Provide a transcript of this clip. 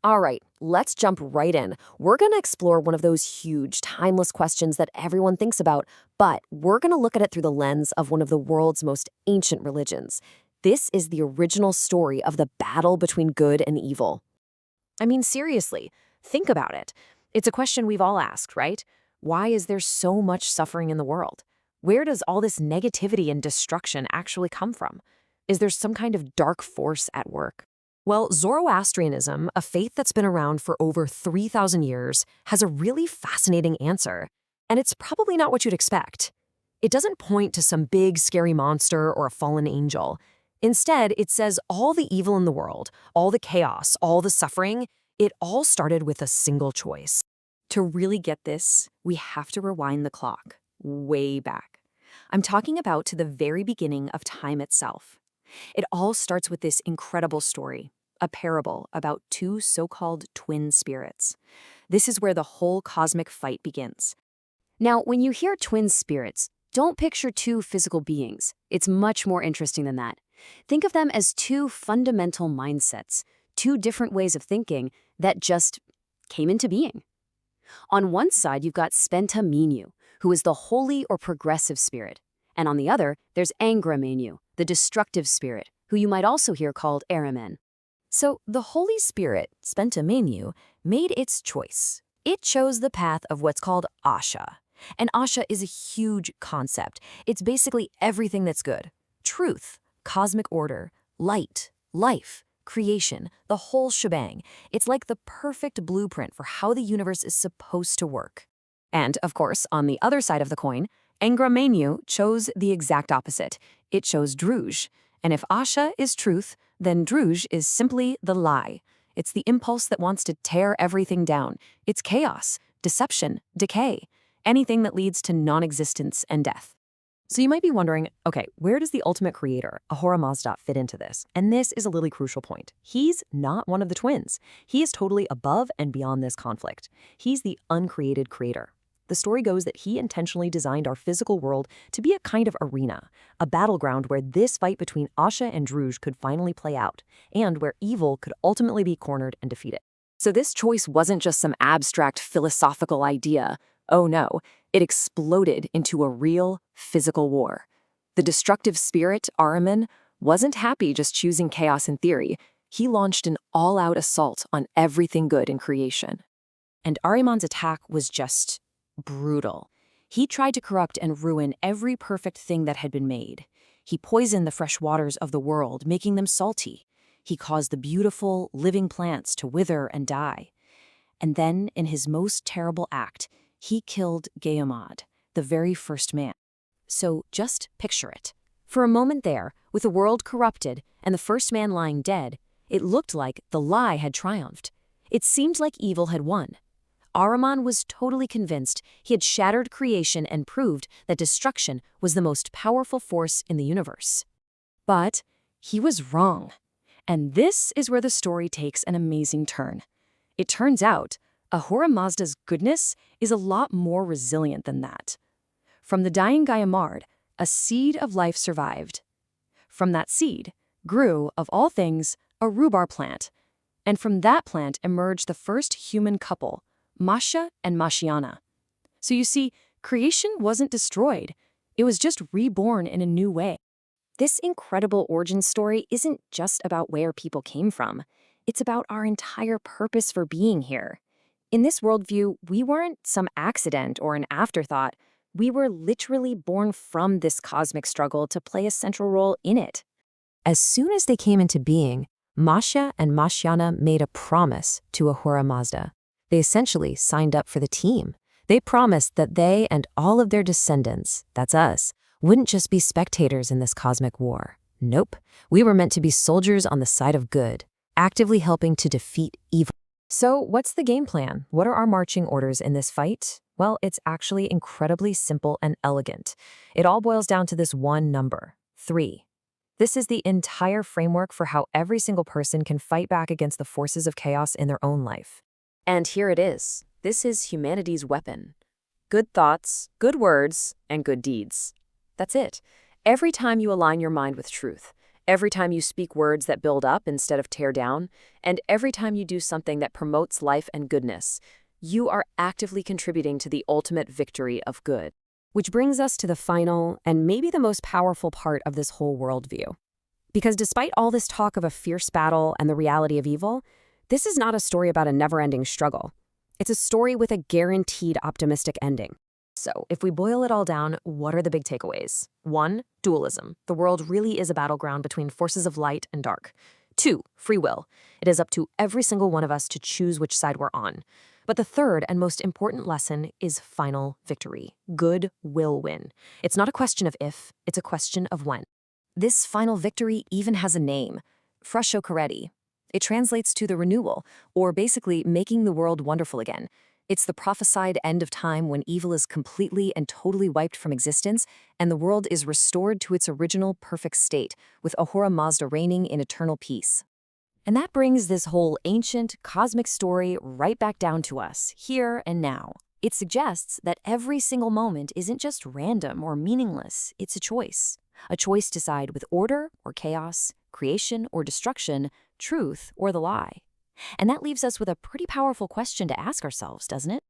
All right, let's jump right in. We're going to explore one of those huge, timeless questions that everyone thinks about, but we're going to look at it through the lens of one of the world's most ancient religions. This is the original story of the battle between good and evil. I mean, seriously, think about it. It's a question we've all asked, right? Why is there so much suffering in the world? Where does all this negativity and destruction actually come from? Is there some kind of dark force at work? Well, Zoroastrianism, a faith that's been around for over 3,000 years, has a really fascinating answer. And it's probably not what you'd expect. It doesn't point to some big, scary monster or a fallen angel. Instead, it says all the evil in the world, all the chaos, all the suffering, it all started with a single choice. To really get this, we have to rewind the clock, way back. I'm talking about to the very beginning of time itself. It all starts with this incredible story, a parable about two so-called twin spirits. This is where the whole cosmic fight begins. Now, when you hear twin spirits, don't picture two physical beings. It's much more interesting than that. Think of them as two fundamental mindsets, two different ways of thinking that just came into being. On one side, you've got Spenta Menu, who is the holy or progressive spirit. And on the other, there's Angra Menu, the destructive spirit, who you might also hear called Aramen. So the Holy Spirit, Spenta Menu, made its choice. It chose the path of what's called Asha. And Asha is a huge concept. It's basically everything that's good. Truth, cosmic order, light, life, creation, the whole shebang. It's like the perfect blueprint for how the universe is supposed to work. And, of course, on the other side of the coin, Angra Mainyu chose the exact opposite. It chose Druj. And if Asha is truth, then Druj is simply the lie. It's the impulse that wants to tear everything down. It's chaos, deception, decay, anything that leads to non-existence and death. So you might be wondering, okay, where does the ultimate creator, Ahura Mazda, fit into this? And this is a really crucial point. He's not one of the twins. He is totally above and beyond this conflict. He's the uncreated creator. The story goes that he intentionally designed our physical world to be a kind of arena, a battleground where this fight between Asha and Druj could finally play out, and where evil could ultimately be cornered and defeated. So this choice wasn't just some abstract philosophical idea. Oh no, it exploded into a real physical war. The destructive spirit, Ahriman, wasn't happy just choosing chaos in theory. He launched an all-out assault on everything good in creation. And Ahriman's attack was just brutal. He tried to corrupt and ruin every perfect thing that had been made. He poisoned the fresh waters of the world, making them salty. He caused the beautiful, living plants to wither and die. And then, in his most terrible act, he killed Gayamad, the very first man. So just picture it. For a moment there, with the world corrupted and the first man lying dead, it looked like the lie had triumphed. It seemed like evil had won. Ahriman was totally convinced he had shattered creation and proved that destruction was the most powerful force in the universe. But he was wrong. And this is where the story takes an amazing turn. It turns out, Ahura Mazda's goodness is a lot more resilient than that. From the dying Gayamard, a seed of life survived. From that seed grew, of all things, a rhubarb plant. And from that plant emerged the first human couple, Masha and Mashiana. So you see, creation wasn't destroyed. It was just reborn in a new way. This incredible origin story isn't just about where people came from. It's about our entire purpose for being here. In this worldview, we weren't some accident or an afterthought. We were literally born from this cosmic struggle to play a central role in it. As soon as they came into being, Masha and Mashiana made a promise to Ahura Mazda. They essentially signed up for the team. They promised that they and all of their descendants, that's us, wouldn't just be spectators in this cosmic war. Nope, we were meant to be soldiers on the side of good, actively helping to defeat evil. So what's the game plan? What are our marching orders in this fight? Well, it's actually incredibly simple and elegant. It all boils down to this one number, 3. This is the entire framework for how every single person can fight back against the forces of chaos in their own life. And here it is. This is humanity's weapon. Good thoughts, good words, and good deeds. That's it. Every time you align your mind with truth, Every time you speak words that build up instead of tear down, and every time you do something that promotes life and goodness, you are actively contributing to the ultimate victory of good. Which brings us to the final and maybe the most powerful part of this whole worldview. Because despite all this talk of a fierce battle and the reality of evil, this is not a story about a never-ending struggle. It's a story with a guaranteed optimistic ending. So, if we boil it all down, what are the big takeaways? 1. Dualism. The world really is a battleground between forces of light and dark. 2. Free will. It is up to every single one of us to choose which side we're on. But the third and most important lesson is final victory. Good will win. It's not a question of if, it's a question of when. This final victory even has a name, Frashokareti. It translates to the renewal, or basically making the world wonderful again. It's the prophesied end of time when evil is completely and totally wiped from existence, and the world is restored to its original perfect state, with Ahura Mazda reigning in eternal peace. And that brings this whole ancient, cosmic story right back down to us, here and now. It suggests that every single moment isn't just random or meaningless, it's a choice. A choice to side with order or chaos, creation or destruction, truth or the lie. And that leaves us with a pretty powerful question to ask ourselves, doesn't it?